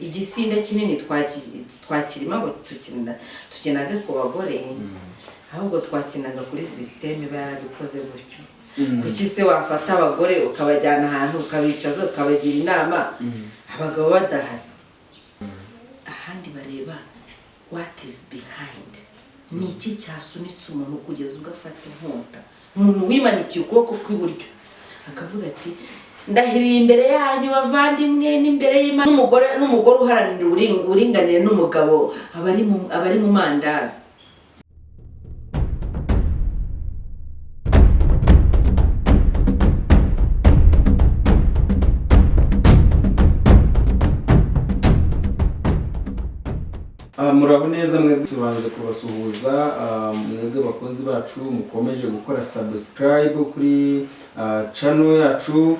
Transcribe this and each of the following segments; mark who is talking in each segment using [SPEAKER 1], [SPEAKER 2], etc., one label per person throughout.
[SPEAKER 1] igisinda kinini twakirima ngo tukinaga ku bagore ahubwo twakinaga kuri system barabikoze gutyo kuki se wafata abagore ukabajyana ahantu ukabicaza ukabagira inama abagabo badahari ahandi bareba what is behind ni iki cyasunitse umuntu kugeza ugafata inkota umuntu wimanikiye ukuboko kw'iburyo akavuga ati ndahiriye imbere yanyu bavandimwe n'imbere y'Imana n'umugore uharanira uburinganire n'umugabo abari mu mandazi.
[SPEAKER 2] Muraho neza mwebwe tubanze kubasuhuza mwebwe bakunzi bacu mukomeje gukora subscribe kuri channel yacu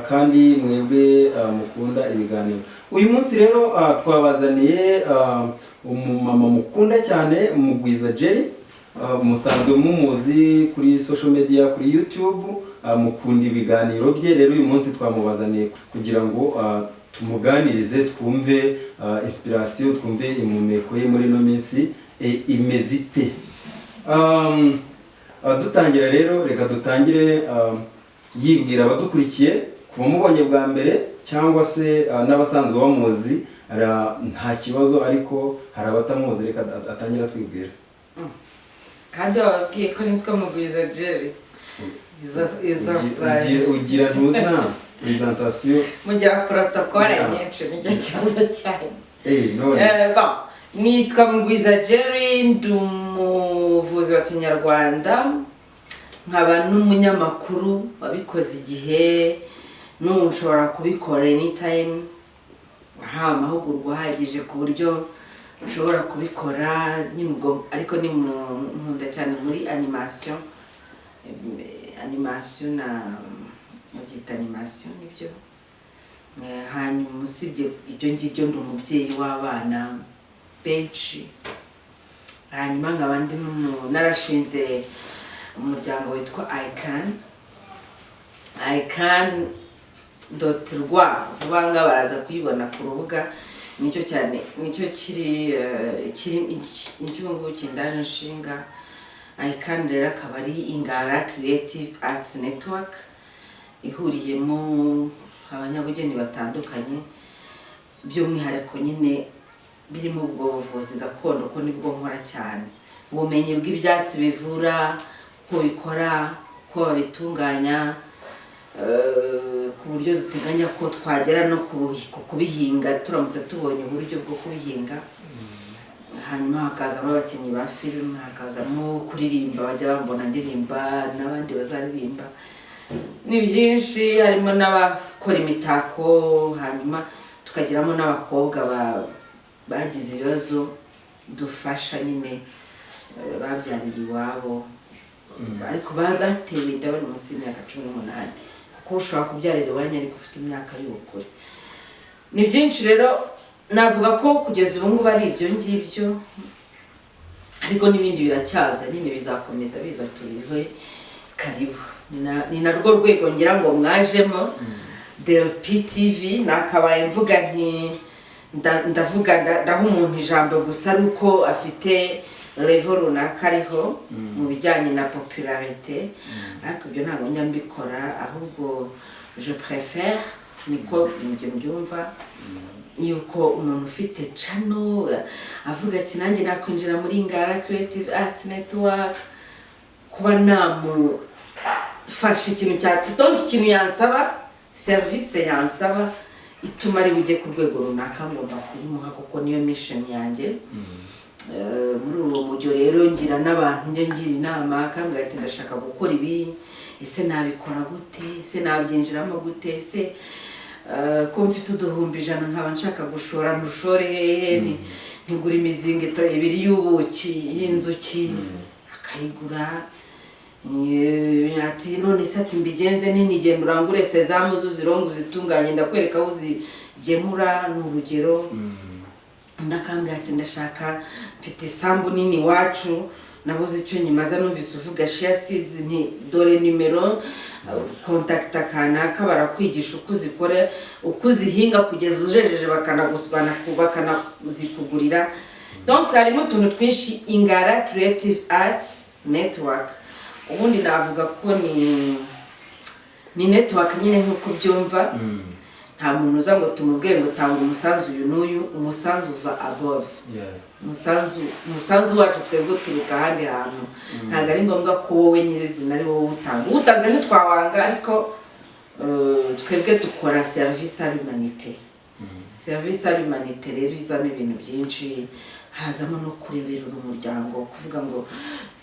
[SPEAKER 2] kandi mwebwe mukunda ibiganiro. Uyu munsi rero twabazaniye umumama mukunda cyane Mugwiza Jerry, musanzwe mumuzi kuri social media kuri YouTube, mukunda ibiganiro bye. Rero uyu munsi twamubazaniye kugira ngo tumuganirize twumve inspiration, twumve impumeko ye muri no minsi imezite. Dutangira rero reka dutangire yibwira abadukurikiye kuba mubonye bwa mbere cyangwa se n'abasanzwe bamuzi nta kibazo, ariko hari abatamuzi reka atangira twibwira.
[SPEAKER 1] Kandi wabwiye ko nitwa Mugwiza Jerry
[SPEAKER 2] ugira ntuza presentation
[SPEAKER 1] mugira protocole nyinshi n'icyo kibazo cyane.
[SPEAKER 2] None
[SPEAKER 1] nitwa Mugwiza Jerry, ndumuvuzi wa Kinyarwanda, nkaba n'umunyamakuru wabikoze igihe n'ushobora kubikora anytime, amahugurwa ahagije ku buryo ushobora kubikora ariko ni nkunda cyane muri animation na byita animation nibyo. Hanyuma usibye ibyo ngibyo ndi umubyeyi w'abana benshi. Hanyuma nkaba ndi narashinze umuryango witwa ican.rw, vuba nga baraza kuyibona ku rubuga. Nicyo cyane nicyo kiri ngo kindaje nshinga. Ican rero akaba ari Ingara Creative Arts Network ihuriyemo abanyabugeni batandukanye, by'umwihariko nyine birimo ubwo buvuzi gakondo ko nibwo nkora cyane, ubumenyi bw'ibyatsi bivura, ko bikora, ko babitunganya, ku buryo duteganya ko twagera no kubihinga turamutse tubonye uburyo bwo kubihinga. Hanyuma hakazamo abakinnyi ba filime, hakazamo kuririmba, bajya bambona ndirimba n'abandi bazaririmba, ni byinshi. Harimo n'abakora imitako, hanyuma tukagiramo n'abakobwa bagize ibibazo dufasha nyine babyariye iwabo ariko batewe inda bari munsi y'imyaka 18, kuko ushobora kubyarira iwanyu ariko ufite imyaka y'ubukure. Ni byinshi rero navuga ko kugeza ubu ngubu ari ibyo ngibyo, ariko n'ibindi biracyaza nyine bizakomeza biza turiho karibu. Ni narwo rwego ngira ngo mwajemo DLP TV. Nakabaye mvuga nti ndavuga ndaho umuntu ijambo gusa ariko afite level runaka ariho mu bijyanye na popularité, ariko ibyo ntabwo njya mbikora, ahubwo je préfère niko mbyumva yuko umuntu ufite channel avuga ati nanjye nakwinjira muri Ingara Creative Arts Network, kuba namufasha ikintu cyatutonda ikintu yansaba, service yansaba ituma ari bujye ku rwego runaka ngomba kuyimuha, kuko niyo mission yanjye. Muri uwo mujyo rero ngira n'abantu njye ngira inama, kambwira ati ndashaka gukora ibi, ese nabikora gute, ese nabyinjiramo gute, ese ko mfite uduhumbi 100 nkaba nshaka gushora ntushore hehe, ntigura imizinga ibiri y'ubuki y'inzuki akayigura. Ati none se ati mbigenze ntige murangure sezamu zuzirongo zitunganye ndakwereka aho zigemura n'urugero. Ndakambwira ati ndashaka mfite isambu nini wacu nabuze icyo nyimaza, numvise uvuga share seeds, nti dore nimero kontakita kanaka barakwigisha uko uzikora uko uzihinga kugeza ujejeje bakanazikugurira. Donc harimo utuntu twinshi Ingara Creative Arts Network. Ubundi navuga ko ni network nyine nk'uko byumva. Nta muntu uza ngo tumubwire ngo tanga umusanzu uyu n'uyu, umusanzu uva above. Umusanzu wacu twebwe turuka ahandi hantu. Ntabwo ari ngombwa ko wowe nyirizina ari wowe utanga. Utanze ntitwawanga, ariko twebwe dukora service à l'humanité. Service à l'humanité rero izamo ibintu byinshi, hazamo no kureberera umuryango, kuvuga ngo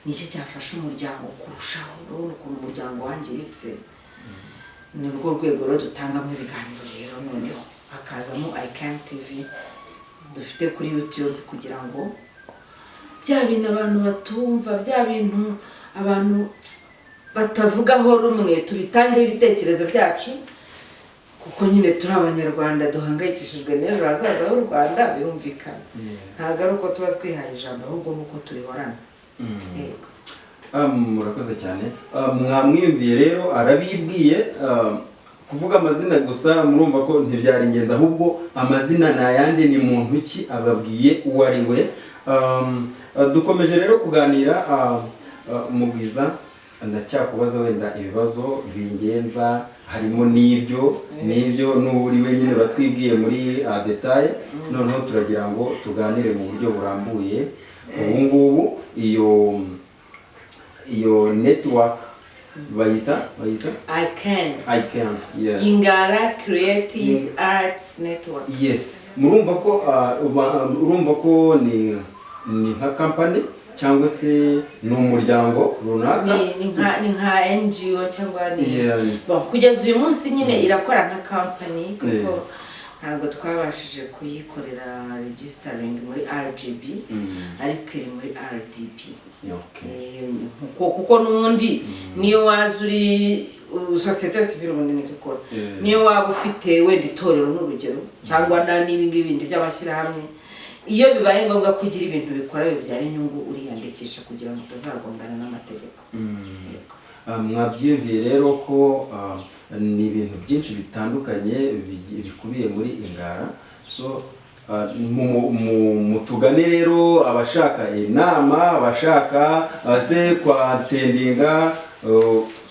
[SPEAKER 1] niki cyafasha umuryango kurushaho, urabona ukuntu umuryango wangiritse. Ni urwo rwego rero dutangamo ibiganiro rero, noneho hakazamo iCan TV dufite kuri YouTube, kugira ngo bya bintu abantu batumva, bya bintu abantu batavugaho rumwe, tubitangeho ibitekerezo byacu, kuko nyine turi Abanyarwanda duhangayikishijwe n'ejo hazaza h'u Rwanda, birumvikana. Ntabwo ari uko tuba twihaye ijambo, ahubwo nuko turihorana.
[SPEAKER 2] Murakoze cyane. Mwamwiyumviye rero, arabibwiye. Kuvuga amazina gusa murumva ko ntibyari ingenzi, ahubwo amazina nayandi ni muntu ki, ababwiye uwo ari we. Dukomeje rero kuganira. Mugwiza, ndacyakubaza wenda ibibazo bingenza, harimo n'ibyo n'uburi wenyine uratwibwiye muri detail. Noneho turagira ngo tuganire mu buryo burambuye. Ubu ngubu iyo network bayita
[SPEAKER 1] iCan,
[SPEAKER 2] yeah.
[SPEAKER 1] Ingara Creative Arts Network.
[SPEAKER 2] Yes, murumva ko ni nka company cyangwa se ni umuryango runaka,
[SPEAKER 1] ni nka NGO cyangwa ni bon, kugeza uyu munsi nyine irakora nka company, kuko ntabwo twabashije kuyikorera registering muri RGB, ariko iri muri RDB. Kuko n'ubundi niyo waza uri societe civile ubundi nikikora, niyo waba ufite wenda itorero n'urugero cyangwa n'ibindi bindi by'amashyirahamwe, iyo bibaye ngombwa kugira ibintu bikora bibyara inyungu, uriyandikisha kugira ngo utazagongana n'amategeko.
[SPEAKER 2] Mwabyumviye rero ko ni ibintu byinshi bitandukanye bikubiye muri Ingara. So mutugane rero, abashaka inama, abashaka se kwatendinga,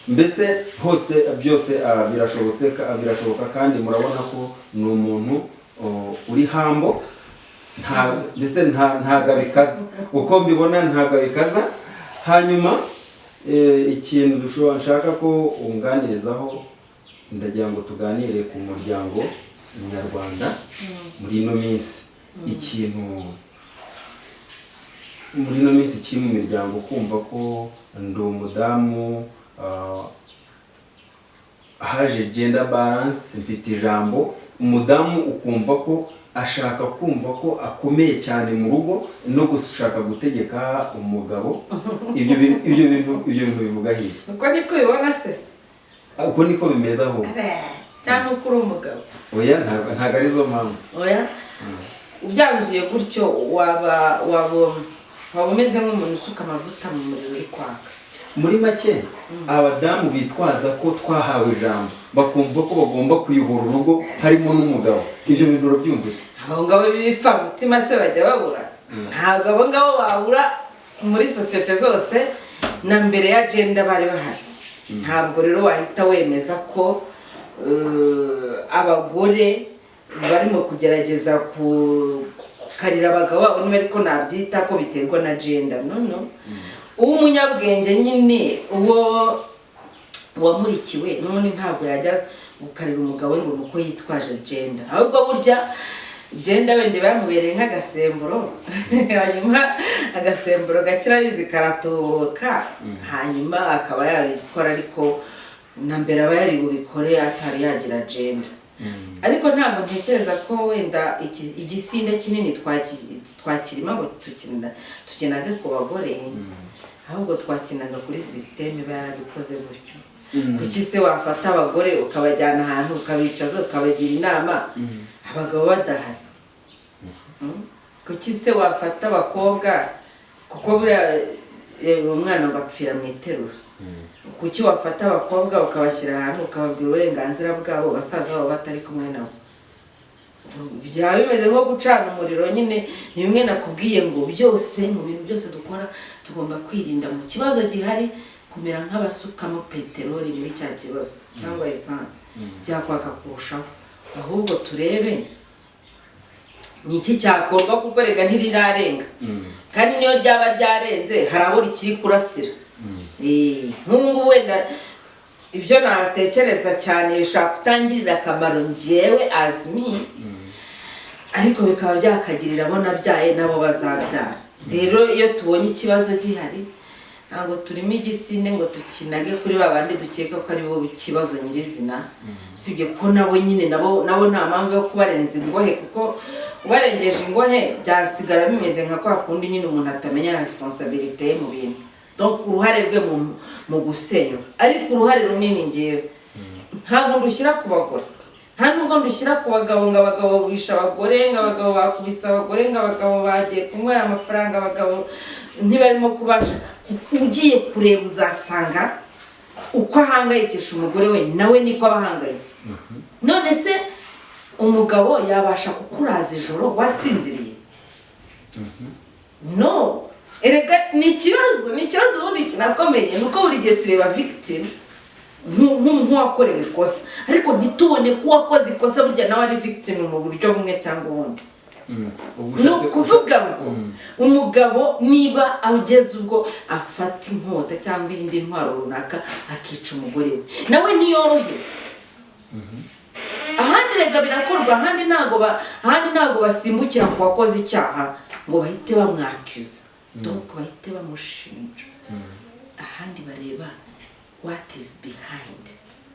[SPEAKER 2] mbese hose byose birashoboka, kandi murabona ko ni umuntu uri hambo, mbese ntago abikaza. Uko mbibona ntago abikaza. Hanyuma ikintu nshaka ko unganirizaho, ndagira ngo tuganire ku muryango nyarwanda muri ino minsi. Ikintu muri ino minsi kiri mu miryango, kumva ko ndi umudamu, haje gender balance, mfite ijambo. Umudamu ukumva ko ashaka kumva ko akomeye cyane mu rugo, no gushaka gutegeka umugabo. Ibyo bintu bivuga hiye.
[SPEAKER 1] Uko niko bibona se?
[SPEAKER 2] Uko niko bimeze aho.
[SPEAKER 1] Cyane uko uri umugabo.
[SPEAKER 2] Oya, ntago ari zo mpamvu.
[SPEAKER 1] Oya, ubyanzuye gutyo waba umeze nk'umuntu usuka amavuta mu muriro uri kwaka.
[SPEAKER 2] Muri make, abadamu bitwaza ko twahawe ijambo, bakumva ko bagomba kuyobora urugo harimo n'umugabo. Ibyo bintu urabyumvise?
[SPEAKER 1] Abo ngabo bipfa mutima se bajya babura? Ntabwo abo ngabo babura muri societe zose, na mbere ya gender bari bahari. Ntabwo rero wahita wemeza ko abagore barimo kugerageza kukarira abagabo babo, niba ariko nabyita ko biterwa na gender. No. Umunyabwenge nyine uwo wamurikiwe none ntabwo yajya gukarira umugabo ngo nuko yitwaje gender, ahubwo burya gender wende bamubereye nk'agasemburo, hanyuma agasemburo gakira bizi karatoka, hanyuma akaba yabikora, ariko na mbere aba yari bubikore atari yagira gender. Ariko ntabwo ntekereza ko wenda igisinde kinini twakirima ngo tukinaga ku bagore, ahubwo twakinaga kuri system barabikoze gutyo. Kuki se wafata abagore ukabajyana ahantu ukabicaza ukabagira inama abagabo badahari? Kuki se wafata abakobwa, kuko buriya umwana ngo apfira mu iterura, kuki wafata abakobwa ukabashyira ahantu ukababwira uburenganzira bwabo basaza babo batari kumwe nabo byaba bimeze nko gucana umuriro nyine ni bimwe nakubwiye ngo byose mu bintu byose dukora tugomba kwirinda mu kibazo gihari kumera nk'abasukamo peteroli muri cya kibazo cyangwa essence byakwaka kurushaho ahubwo turebe ni iki cyakorwa kuko rega ntirirarenga kandi niyo ryaba ryarenze hari abo rikiri kurasira nk'ubu wenda ibyo natekereza cyane bishobora kutangirira akamaro njyewe azmi ariko bikaba byakagirira abo nabyaye nabo bazabyara rero iyo tubonye ikibazo gihari ntabwo turimo igisine ngo tukinage kuri babandi dukeka ko ari bo ikibazo nyirizina usibye ko nabo nyine nabo nta mpamvu yo kubarenza ingohe kuko ubarengeje ingohe byasigara bimeze nka kwa kundi nyine umuntu atamenya responsibility ye mu bintu donc uruhare rwe mu gusenyuka ariko uruhare runini ngewe ntabwo ndushyira ku bagore nta nubwo ndushyira ku bagabo ngo abagabo bisha abagore ngo abagabo bakubise abagore ngo abagabo bagiye kunywera amafaranga abagabo ntibarimo kubasha ugiye kureba uzasanga uko ahangayikisha umugore we nawe niko abahangayitse none se umugabo yabasha kukuraza ijoro wasinziriye no erega ni ikibazo ubundi kinakomeye nuko buri gihe tureba victim nk'uwakorewe ikosa ariko ntitubone ko uwakoze ikosa burya nawe ari victim mu buryo bumwe cyangwa ubundi ni ukuvuga ngo umugabo niba ageze ubwo afata inkota cyangwa iyindi ntwaro runaka akica umugore we nawe ntiyorohewe ahandi rega birakorwa ahandi ntabwo basimbukira ku wakoze icyaha ngo bahite bamwakuza donc bahite bamushinja ahandi bareba what is behind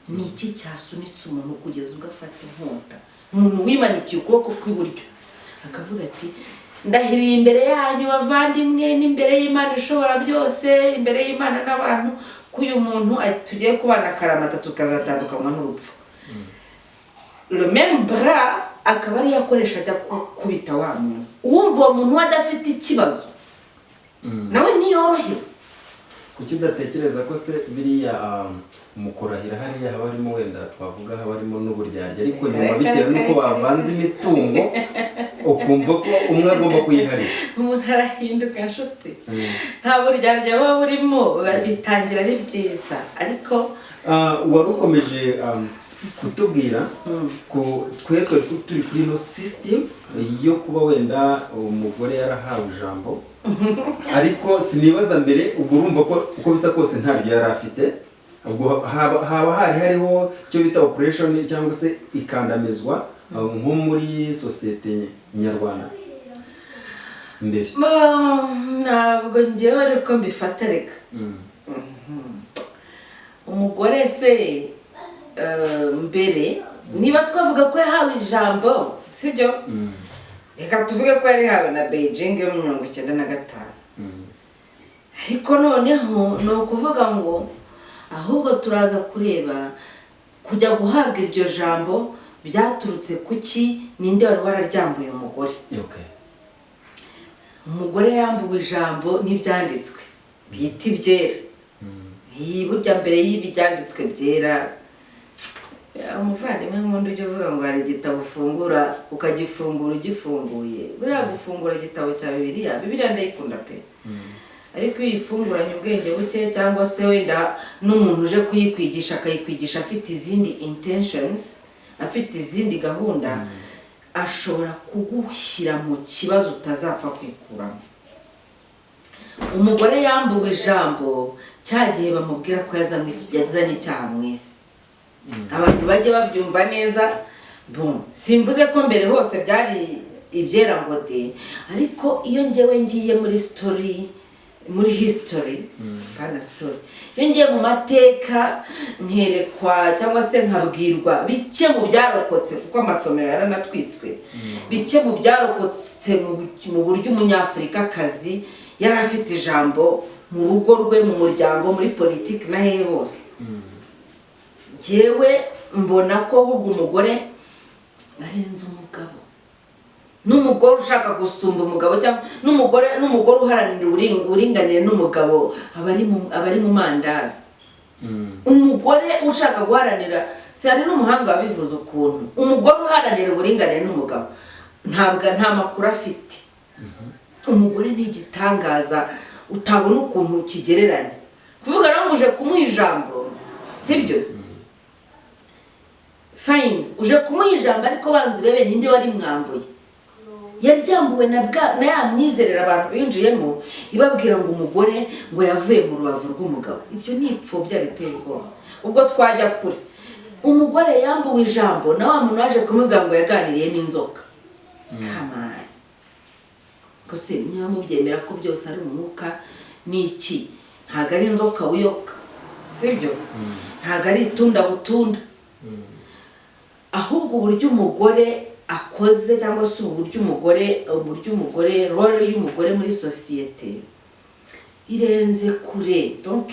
[SPEAKER 1] ni iki cyasunitse umuntu kugeza ubwo afata inkota umuntu wimanikiye ukuboko kw'iburyo akavuga ati ndahiriye imbere yanyu bavandimwe n'imbere y'Imana ishobora byose imbere y'Imana n'abantu ko uyu muntu tugiye kubana akaramata tukazatandukanywa n'urupfu le même bras akaba ari yakoresha ajya kubita wa muntu uwumva uwo muntu adafite ikibazo nawe ntiyorohewe
[SPEAKER 2] kuki udatekereza ko se biriya mu kurahira hariya haba harimo wenda twavuga haba harimo n'uburyarya ariko nyuma bitewe n'uko bavanze imitungo ukumva ko umwe agomba kuyiharira
[SPEAKER 1] umuntu arahinduka nshuti nta buryarya buba burimo bitangira ari byiza ariko
[SPEAKER 2] wari ukomeje kutubwira ko twetwe turi kuri no system yo kuba wenda umugore yarahawe ijambo ariko sinibaza mbere ubwo urumva ko uko bisa kose ntaryo yari afite ubwo haba hariho icyo bita operation cyangwa se ikandamizwa nko muri societe nyarwanda mbere
[SPEAKER 1] ntabwo ngewe ariko mbifata reka umugore se mbere niba twavuga ko yahawe ijambo sibyo reka tuvuge ko yari hawe na Beijing yo mu 1995 ariko noneho ni ukuvuga ngo ahubwo turaza kureba kujya guhabwa iryo jambo byaturutse kuki ninde wari wararyambuye umugore umugore yambuwe ijambo n'ibyanditswe bita ibyera burya mbere y'ibyanditswe byera umuvandimwe nk'undi ujya uvuga ngo hari igitabo ufungura ukagifungura ugifunguye buriya gufungura igitabo cya Bibiliya ndayikunda pe ariko iyo uyifunguranye ubwenge buke cyangwa se wenda n'umuntu uje kuyikwigisha akayikwigisha afite izindi intentions afite izindi gahunda ashobora kugushyira mu kibazo utazapfa kwikuramo umugore yambuwe ijambo cyagihe bamubwira ko yazanye icyaha mu isi abantu bajye babyumva neza simvuze ko mbere hose byari ibyera ngo de ariko iyo ngewe ngiye muri history kana story iyo ngiye mu mateka nkerekwa cyangwa se nkabwirwa bike mu byarokotse kuko amasomero yaranatwitswe bike mu byarokotse mu buryo umunyafurikakazi yari afite ijambo mu rugo rwe mu muryango muri politiki na hehe hose jewe mbona ko ahubwo umugore arenze umugabo n'umugore ushaka gusumba umugabo cyangwa n'umugore uharanira uburinganire n'umugabo abari mu mandazi umugore ushaka guharanira si hari n'umuhanga wabivuze ukuntu umugore uharanira uburinganire n'umugabo nta makuru afite. Umugore ni igitangaza utabona ukuntu kigereranya. Kuvuga rero ngo uje kumuha ijambo sibyo fine, uje kumuha ijambo ariko banza urebe ninde wari mwambuye. Yaryambuwe na ya myizerera abantu binjiyemo ibabwira ngo umugore ngo yavuye mu rubavu rw'umugabo. Iryo ni ipfobya riteye ubwoba. Ubwo twajya kure, umugore yambuwe ijambo na wa muntu waje kumubwira ngo yaganiriye n'inzoka. Kamari ko se nyamubyemera ko byose ari umwuka n'iki? Ntago ari inzoka uyoka sibyo, ntago ari itunda butunda, ahubwo uburyo umugore akoze cyangwa se uburyo umugore role y'umugore muri societe irenze kure. Donc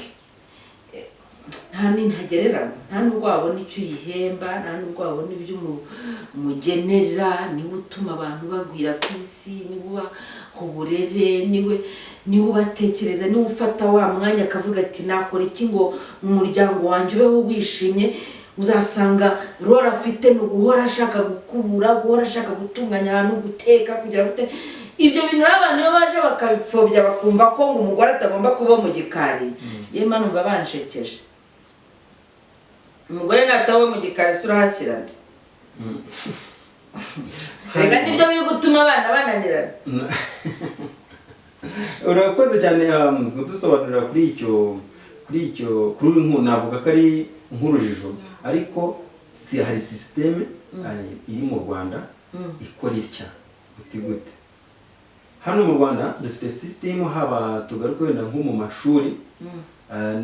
[SPEAKER 1] ntagererana, nta nubwo wabona icyo uyihemba, nta nubwo wabona ibyo umugenera. Niwe utuma abantu bagwira ku isi, niwe ubaha uburere, niwe ubatekereza, niwe ufata wa mwanya akavuga ati nakora iki ngo umuryango wanjye ubeho wishimye. Uzasanga role afite ni uguhora ashaka gukubura, guhora ashaka gutunganya ahantu, guteka, kugira gute. Ibyo bintu abantu iyo baje bakabipfobya bakumva ko ngo umugore atagomba kuba mu gikari, yema numva banshekeje. Umugore nataba mu gikari surahashyira nde? Rega nibyo biri gutuma abana bananirana.
[SPEAKER 2] Urakoze cyane kudusobanurira kuri inkuru. Navuga ko ari nk'urujijo, ariko si hari systeme iri mu Rwanda ikora itya gute. Hano mu Rwanda dufite system, haba tugaruka wenda nko mu mashuri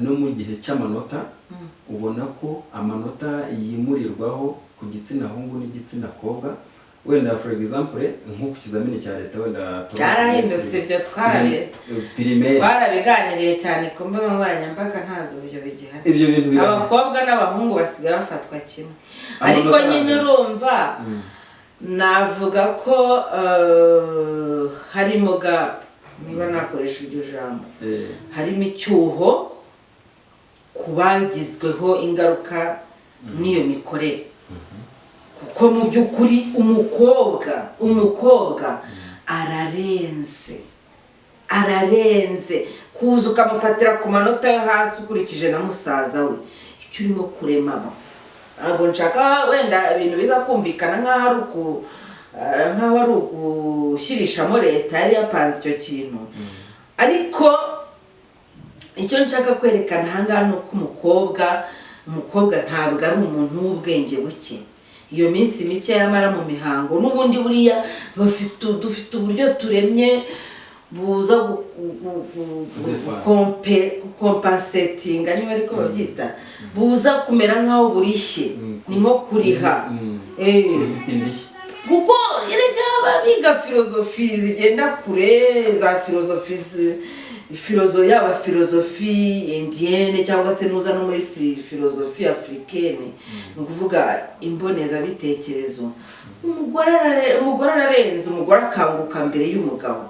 [SPEAKER 2] no mu gihe cy'amanota, ubona ko amanota yimurirwaho ku gitsina hungu n'igitsina kobwa. Wenda for example nko ku kizamini cya leta wenda
[SPEAKER 1] byarahindutse, ibyo twarabiganiriye cyane ku mbuga nkoranyambaga, ntabwo ibyo bigihari. Ibyo bintu abakobwa n'abahungu basigaye bafatwa kimwe, ariko nyine urumva navuga ko harimo gap, niba nakoresha iryo jambo, harimo icyuho ku bagizweho ingaruka n'iyo mikorere. Kuko mu by'ukuri umukobwa ararenze kuza ukamufatira ku manota yo hasi ukurikije na musaza we, icyo urimo kuremamo. Ntabwo nshaka wenda ibintu biza kumvikana nk'aho ari ugushyirishamo leta yari yapanze icyo kintu, ariko icyo nshaka kwerekana ahangaha ni uko umukobwa ntabwo ari umuntu w'ubwenge buke. Iyo minsi mike yamara mu mihango n'ubundi buriya dufite uburyo turemye buza compensatinga, niba ariko babyita, buza kumera nk'aho burishye, ni nko kuriha. Kuko erega biga filozofi zigenda kure, za yaba filozofi indienne cyangwa se nuza no muri filozofi africaine, ni ukuvuga imbonezabitekerezo. Umugore ararenze, umugore akanguka mbere y'umugabo.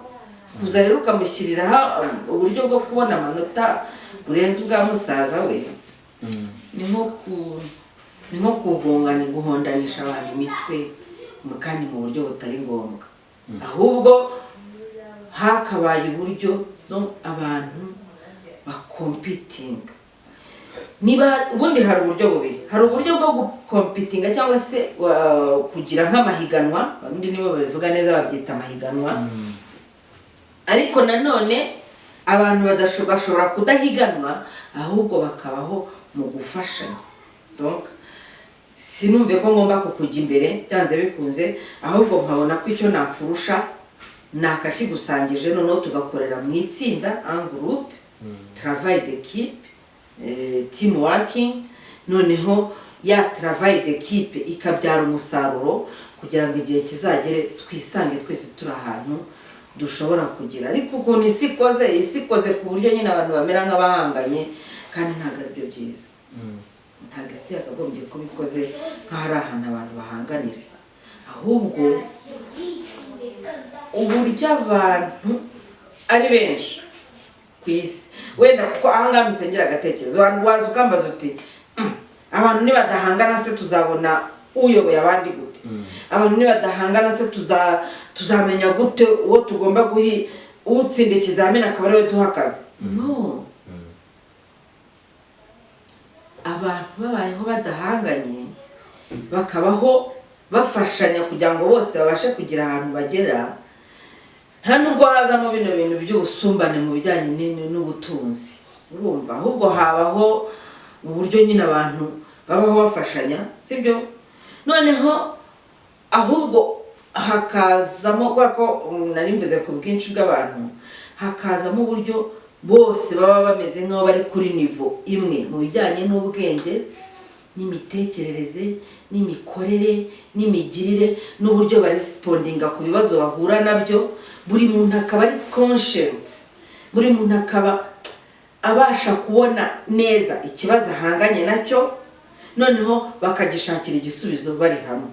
[SPEAKER 1] Kuza rero ukamushyiriraho uburyo bwo kubona amanota burenze ubwa musaza we, ni nko guhondanisha abantu imitwe kandi mu buryo butari ngombwa. Ahubwo hakabaye uburyo abantu bakompitinga. Niba ubundi hari uburyo bubiri, hari uburyo bwo gukompitinga cyangwa se kugira nk'amahiganwa, ubundi nibo babivuga neza babyita amahiganwa, ariko nanone abantu bashobora kudahiganwa, ahubwo bakabaho mu gufashanya. Donc sinumve ko ngomba kukujya imbere byanze bikunze, ahubwo nkabona ko icyo nakurusha nakakigusangije, noneho tugakorera mu itsinda, en groupe, travail d'équipe, team working, noneho ya travail d'équipe ikabyara umusaruro kugira ngo igihe kizagere twisange twese turi ahantu dushobora kugira. Ariko ukuntu isi ikoze ku buryo nyine abantu bamera nk'abahanganye, kandi ntabwo ari byo byiza. Ntabwo isi yakagombye kuba ikoze nk'aho ari ahantu abantu bahanganira, ahubwo uburyo abantu ari benshi ku isi wenda kuko ahangaha misengera agatekerezo waza ukambaza uti abantu nibadahangana se tuzabona uyoboye abandi gute abantu nibadahangana se tuzamenya gute uwo tugomba guhi utsinda ikizamini akaba ariwe duha akazi no abantu babayeho badahanganye bakabaho bafashanya kugira ngo bose babashe kugira ahantu bagera nta nubwo hazamo bino bintu by'ubusumbane mu bijyanye n'ubutunzi urumva ahubwo habaho mu buryo nyine abantu babaho bafashanya sibyo noneho ahubwo hakazamo kubera ko nari mvuze ku bwinshi bw'abantu hakazamo uburyo bose baba bameze nk'aho bari kuri nivo imwe mu bijyanye n'ubwenge n'imitekerereze n'imikorere n'imigirire n'uburyo baresipondinga ku bibazo bahura nabyo buri muntu akaba ari conscient buri muntu akaba abasha kubona neza ikibazo ahanganye nacyo noneho bakagishakira igisubizo bari hamwe